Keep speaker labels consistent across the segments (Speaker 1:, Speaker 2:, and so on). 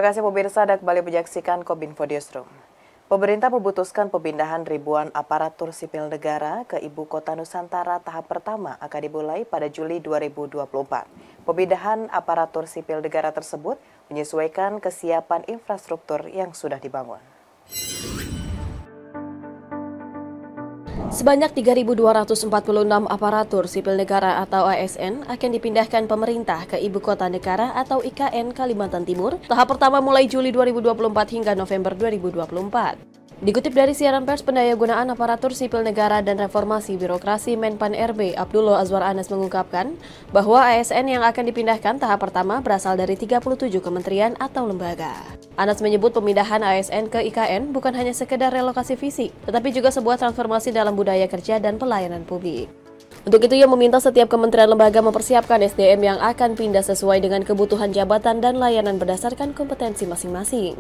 Speaker 1: kasih pemirsa, Anda kembali menyaksikan Kominfo Newsroom. Pemerintah memutuskan pemindahan ribuan aparatur sipil negara ke Ibu Kota Nusantara tahap pertama akan dimulai pada Juli 2024. Pemindahan aparatur sipil negara tersebut menyesuaikan kesiapan infrastruktur yang sudah dibangun.
Speaker 2: Sebanyak 3.246 aparatur sipil negara atau ASN akan dipindahkan pemerintah ke Ibu Kota Negara atau IKN Kalimantan Timur tahap pertama mulai Juli 2024 hingga November 2024. Dikutip dari siaran pers Pendayagunaan Aparatur Sipil Negara dan Reformasi Birokrasi Menpan RB, Abdullah Azwar Anas mengungkapkan bahwa ASN yang akan dipindahkan tahap pertama berasal dari 37 kementerian atau lembaga. Anas menyebut pemindahan ASN ke IKN bukan hanya sekedar relokasi fisik, tetapi juga sebuah transformasi dalam budaya kerja dan pelayanan publik. Untuk itu, ia meminta setiap kementerian lembaga mempersiapkan SDM yang akan pindah sesuai dengan kebutuhan jabatan dan layanan berdasarkan kompetensi masing-masing.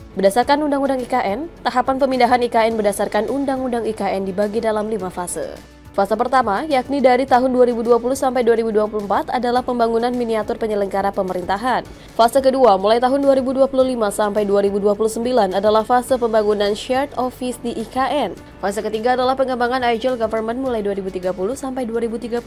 Speaker 2: Berdasarkan Undang-Undang IKN, tahapan pemindahan IKN berdasarkan Undang-Undang IKN dibagi dalam 5 fase. Fase pertama, yakni dari tahun 2020 sampai 2024 adalah pembangunan miniatur penyelenggara pemerintahan. Fase kedua, mulai tahun 2025 sampai 2029 adalah fase pembangunan shared office di IKN. Fase ketiga adalah pengembangan agile government mulai 2030 sampai 2039.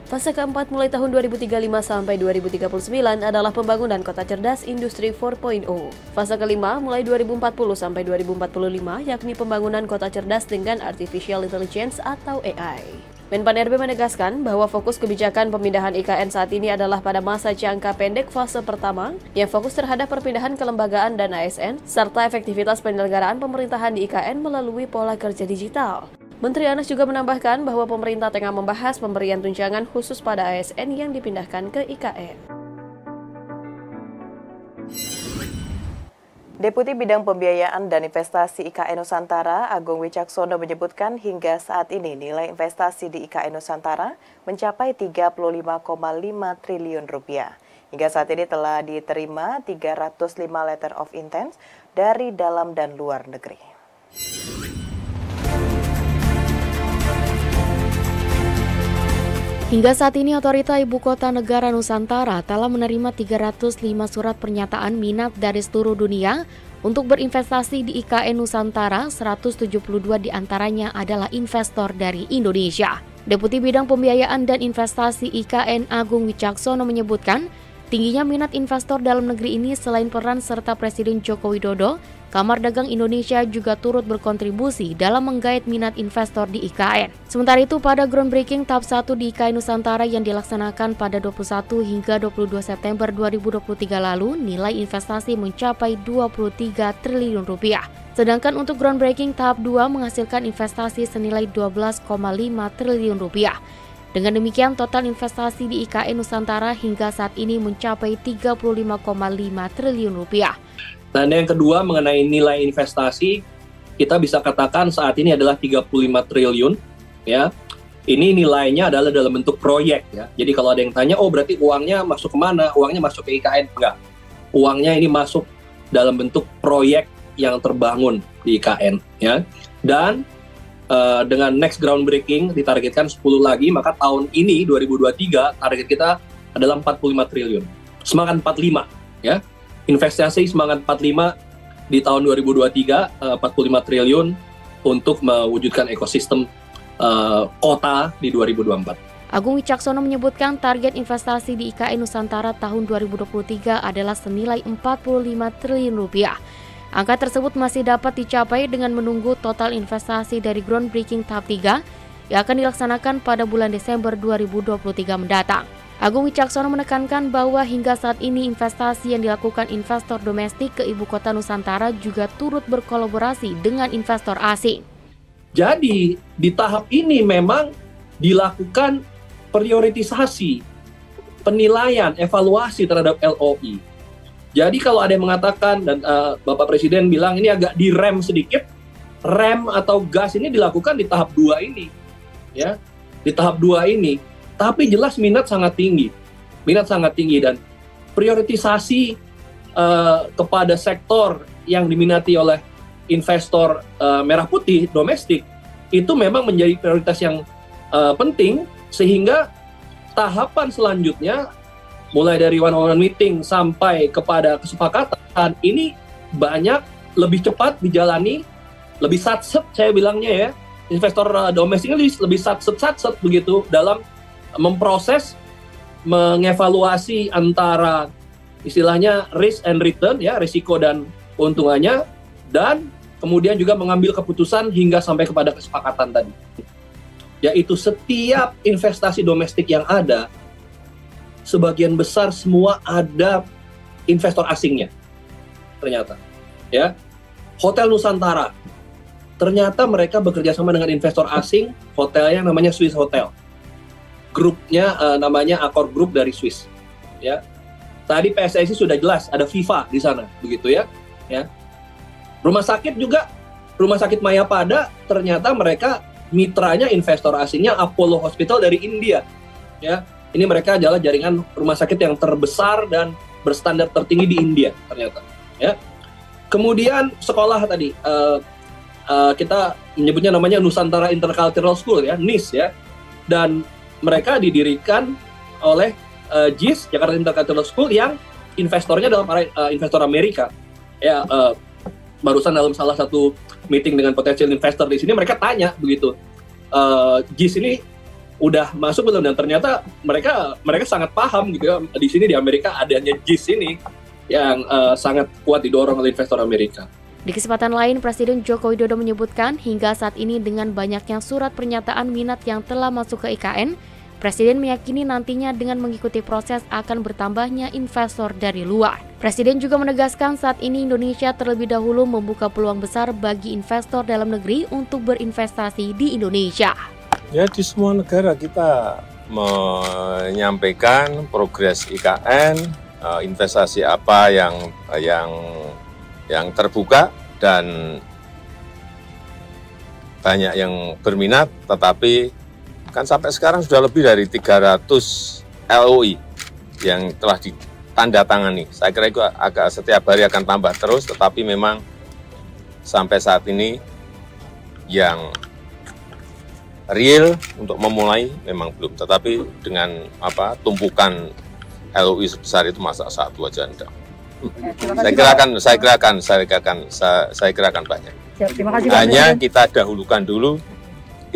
Speaker 2: Fase keempat mulai tahun 2035 sampai 2039 adalah pembangunan kota cerdas industri 4.0. Fase kelima mulai 2040 sampai 2045 yakni pembangunan kota cerdas dengan artificial intelligence atau AI. Menpan RB menegaskan bahwa fokus kebijakan pemindahan IKN saat ini adalah pada masa jangka pendek fase pertama yang fokus terhadap perpindahan kelembagaan dan ASN serta efektivitas penyelenggaraan pemerintahan di IKN melalui pola kerja digital. Menteri Anas juga menambahkan bahwa pemerintah tengah membahas pemberian tunjangan khusus pada ASN yang dipindahkan ke IKN.
Speaker 1: Deputi Bidang Pembiayaan dan Investasi IKN Nusantara, Agung Wicaksono menyebutkan hingga saat ini nilai investasi di IKN Nusantara mencapai 35,5 triliun rupiah. Hingga saat ini telah diterima 305 letter of intent dari dalam dan luar negeri.
Speaker 3: Hingga saat ini, Otorita Ibu Kota Negara Nusantara telah menerima 305 surat pernyataan minat dari seluruh dunia untuk berinvestasi di IKN Nusantara, 172 diantaranya adalah investor dari Indonesia. Deputi Bidang Pembiayaan dan Investasi IKN Agung Wicaksono menyebutkan, tingginya minat investor dalam negeri ini selain peran serta Presiden Joko Widodo, Kamar Dagang Indonesia juga turut berkontribusi dalam menggait minat investor di IKN. Sementara itu, pada groundbreaking tahap 1 di IKN Nusantara yang dilaksanakan pada 21 hingga 22 September 2023 lalu, nilai investasi mencapai 23 triliun rupiah. Sedangkan untuk groundbreaking tahap 2 menghasilkan investasi senilai 12,5 triliun rupiah. Dengan demikian, total investasi di IKN Nusantara hingga saat ini mencapai 35,5 triliun rupiah.
Speaker 4: Dan yang kedua mengenai nilai investasi, kita bisa katakan saat ini adalah 35 triliun, ya. Ini nilainya adalah dalam bentuk proyek, ya. Jadi kalau ada yang tanya, oh berarti uangnya masuk kemana? Uangnya masuk ke IKN? Enggak. Uangnya ini masuk dalam bentuk proyek yang terbangun di IKN, ya. Dan dengan next groundbreaking ditargetkan 10 lagi, maka tahun ini 2023 target kita adalah 45 triliun. Semangat 45, ya. Investasi semangat 45 di tahun 2023, 45 triliun untuk mewujudkan ekosistem kota di 2024.
Speaker 3: Agung Wicaksono menyebutkan target investasi di IKN Nusantara tahun 2023 adalah senilai 45 triliun rupiah. Angka tersebut masih dapat dicapai dengan menunggu total investasi dari groundbreaking tahap 3 yang akan dilaksanakan pada bulan Desember 2023 mendatang. Agung Wicaksono menekankan bahwa hingga saat ini investasi yang dilakukan investor domestik ke Ibu Kota Nusantara juga turut berkolaborasi dengan investor asing.
Speaker 4: Jadi di tahap ini memang dilakukan prioritisasi, penilaian, evaluasi terhadap LOI. Jadi kalau ada yang mengatakan, dan Bapak Presiden bilang ini agak direm sedikit, rem atau gas ini dilakukan di tahap 2 ini. Ya, di tahap 2 ini. Tapi jelas minat sangat tinggi dan prioritisasi kepada sektor yang diminati oleh investor merah putih domestik itu memang menjadi prioritas yang penting, sehingga tahapan selanjutnya mulai dari one-on-one meeting sampai kepada kesepakatan, ini banyak lebih cepat dijalani, lebih satset saya bilangnya ya. Investor domestik ini lebih satset begitu dalam memproses, mengevaluasi antara istilahnya risk and return ya, risiko dan keuntungannya, dan kemudian juga mengambil keputusan hingga sampai kepada kesepakatan tadi. Yaitu setiap investasi domestik yang ada, sebagian besar semua ada investor asingnya. Ternyata, ya. Hotel Nusantara, ternyata mereka bekerja sama dengan investor asing, hotelnya namanya Swiss Hotel. Grupnya namanya Accor Group dari Swiss. Ya. Tadi PSSI sudah jelas, ada FIFA di sana, begitu ya. Ya. Rumah sakit juga, Rumah Sakit Mayapada, ternyata mereka mitranya investor asingnya Apollo Hospital dari India. Ya. Ini mereka adalah jaringan rumah sakit yang terbesar dan berstandar tertinggi di India ternyata. Ya. Kemudian sekolah tadi, kita menyebutnya namanya Nusantara Intercultural School ya, NIS ya, dan mereka didirikan oleh JIS, Jakarta Intercultural School, yang investornya adalah para investor Amerika. Ya, barusan dalam salah satu meeting dengan potensial investor di sini mereka tanya begitu, JIS ini udah masuk belum, dan ternyata mereka sangat paham gitu ya, di sini di Amerika adanya JIS ini yang sangat kuat didorong oleh investor Amerika.
Speaker 3: Di kesempatan lain, Presiden Joko Widodo menyebutkan hingga saat ini dengan banyaknya surat pernyataan minat yang telah masuk ke IKN, Presiden meyakini nantinya dengan mengikuti proses akan bertambahnya investor dari luar. Presiden juga menegaskan saat ini Indonesia terlebih dahulu membuka peluang besar bagi investor dalam negeri untuk berinvestasi di Indonesia.
Speaker 5: Ya, di semua negara kita menyampaikan progres IKN, investasi apa yang terbuka dan banyak yang berminat, tetapi kan sampai sekarang sudah lebih dari 300 LOI yang telah ditandatangani. Saya kira itu agak setiap hari akan tambah terus, tetapi memang sampai saat ini yang real untuk memulai memang belum. Tetapi dengan tumpukan LOI sebesar itu masa satu aja enggak. Saya kira akan banyak. Hanya kita dahulukan dulu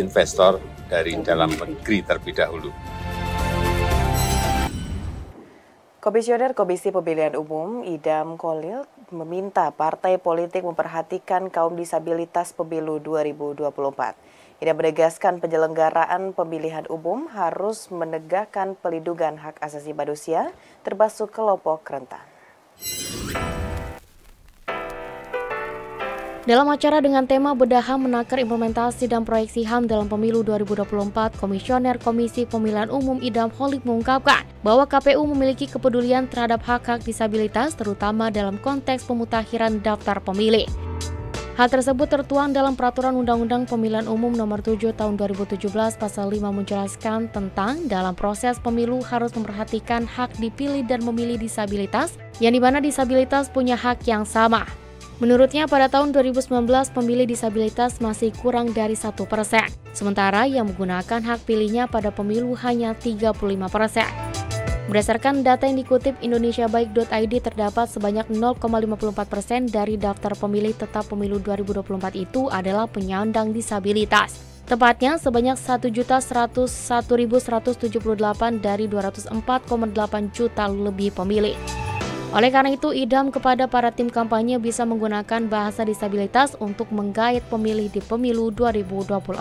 Speaker 5: investor dari dalam negeri terlebih dahulu.
Speaker 1: Komisioner Komisi Pemilihan Umum Idam Khalil meminta partai politik memperhatikan kaum disabilitas pemilu 2024. Idam menegaskan penyelenggaraan pemilihan umum harus menegakkan pelindungan hak asasi manusia, termasuk kelompok rentan.
Speaker 3: Dalam acara dengan tema Bedah HAM Menakar Implementasi dan Proyeksi HAM dalam Pemilu 2024, Komisioner Komisi Pemilihan Umum Idam Khalil mengungkapkan bahwa KPU memiliki kepedulian terhadap hak-hak disabilitas, terutama dalam konteks pemutakhiran daftar pemilih. Hal tersebut tertuang dalam Peraturan Undang-Undang Pemilihan Umum Nomor 7 Tahun 2017 Pasal 5 menjelaskan tentang dalam proses pemilu harus memperhatikan hak dipilih dan memilih disabilitas, yang dimana disabilitas punya hak yang sama. Menurutnya pada tahun 2019 pemilih disabilitas masih kurang dari 1%, sementara yang menggunakan hak pilihnya pada pemilu hanya 35%. Berdasarkan data yang dikutip indonesiabaik.id, terdapat sebanyak 0,54% dari daftar pemilih tetap pemilu 2024 itu adalah penyandang disabilitas. Tepatnya sebanyak 1.101.178 dari 204,8 juta lebih pemilih. Oleh karena itu, Idam kepada para tim kampanye bisa menggunakan bahasa disabilitas untuk menggait pemilih di pemilu 2024.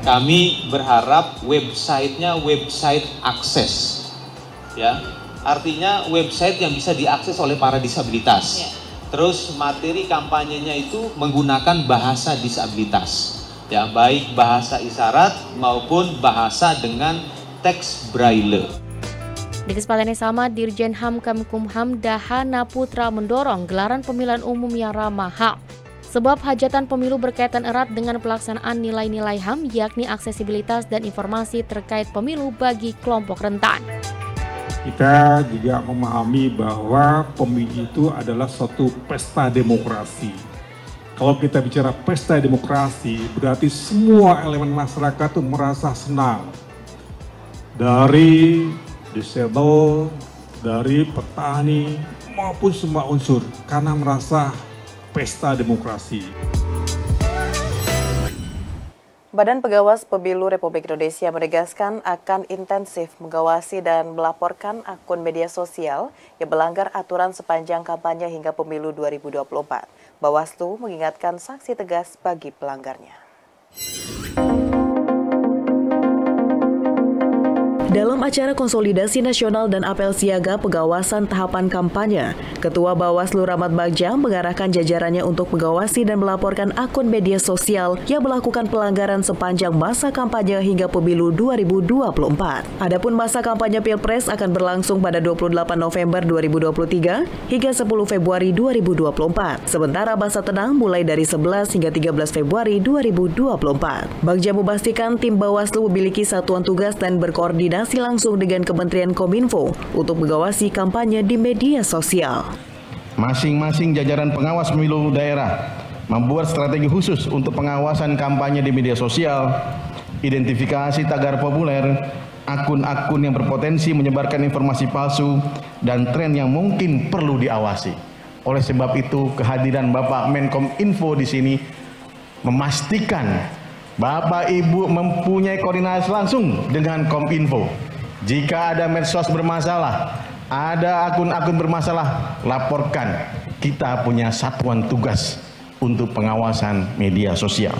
Speaker 6: Kami berharap websitenya website akses. Ya, artinya website yang bisa diakses oleh para disabilitas. Terus materi kampanyenya itu menggunakan bahasa disabilitas, ya, baik bahasa isyarat maupun bahasa dengan teks braille.
Speaker 3: Di kesempatan yang sama, Dirjen HAM Kemenkumham Dahana Putra mendorong gelaran pemilihan umum yang ramah HAM. Sebab hajatan pemilu berkaitan erat dengan pelaksanaan nilai-nilai HAM, yakni aksesibilitas dan informasi terkait pemilu bagi kelompok rentan.
Speaker 7: Kita juga memahami bahwa pemilu itu adalah suatu pesta demokrasi. Kalau kita bicara pesta demokrasi, berarti semua elemen masyarakat itu merasa senang. Dari disable, dari petani maupun semua unsur karena merasa pesta demokrasi.
Speaker 1: Badan Pengawas Pemilu Republik Indonesia menegaskan akan intensif mengawasi dan melaporkan akun media sosial yang melanggar aturan sepanjang kampanye hingga pemilu 2024. Bawaslu mengingatkan sanksi tegas bagi pelanggarnya. Dalam acara konsolidasi nasional dan apel siaga pengawasan tahapan kampanye, Ketua Bawaslu Rahmat Bagja mengarahkan jajarannya untuk mengawasi dan melaporkan akun media sosial yang melakukan pelanggaran sepanjang masa kampanye hingga pemilu 2024. Adapun masa kampanye Pilpres akan berlangsung pada 28 November 2023 hingga 10 Februari 2024. Sementara masa tenang mulai dari 11 hingga 13 Februari 2024. Bagja memastikan tim Bawaslu memiliki satuan tugas dan berkoordinasi langsung dengan Kementerian Kominfo untuk mengawasi kampanye di media sosial.
Speaker 8: Masing-masing jajaran pengawas pemilu daerah membuat strategi khusus untuk pengawasan kampanye di media sosial, identifikasi tagar populer, akun-akun yang berpotensi menyebarkan informasi palsu, dan tren yang mungkin perlu diawasi. Oleh sebab itu, kehadiran Bapak Menkominfo di sini memastikan Bapak Ibu mempunyai koordinasi langsung dengan Kominfo. Jika ada medsos bermasalah, ada akun-akun bermasalah, laporkan. Kita punya satuan tugas untuk pengawasan media sosial.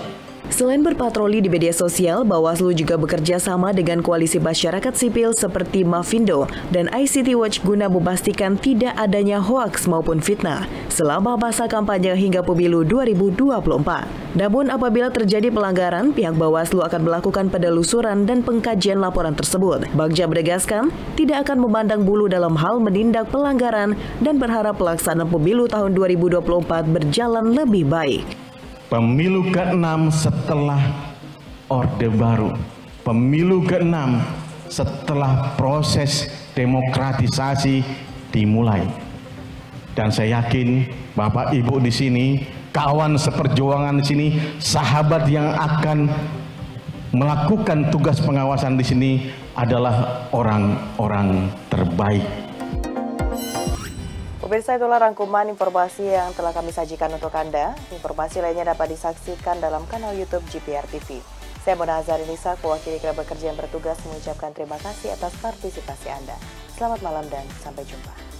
Speaker 1: Selain berpatroli di media sosial, Bawaslu juga bekerja sama dengan koalisi masyarakat sipil seperti Mafindo dan ICT Watch guna memastikan tidak adanya hoaks maupun fitnah selama masa kampanye hingga pemilu 2024. Namun apabila terjadi pelanggaran, pihak Bawaslu akan melakukan penelusuran dan pengkajian laporan tersebut. Bagja menegaskan tidak akan memandang bulu dalam hal menindak pelanggaran dan berharap pelaksanaan pemilu tahun 2024 berjalan lebih baik.
Speaker 8: Pemilu ke-6 setelah Orde Baru, pemilu ke-6 setelah proses demokratisasi dimulai. Dan saya yakin Bapak Ibu di sini, kawan seperjuangan di sini, sahabat yang akan melakukan tugas pengawasan di sini adalah orang-orang terbaik.
Speaker 1: Pemirsa, itulah rangkuman informasi yang telah kami sajikan untuk Anda. Informasi lainnya dapat disaksikan dalam kanal YouTube GPR TV. Saya Mona Azarinisa, mewakili kerabat kerja yang bertugas mengucapkan terima kasih atas partisipasi Anda. Selamat malam dan sampai jumpa.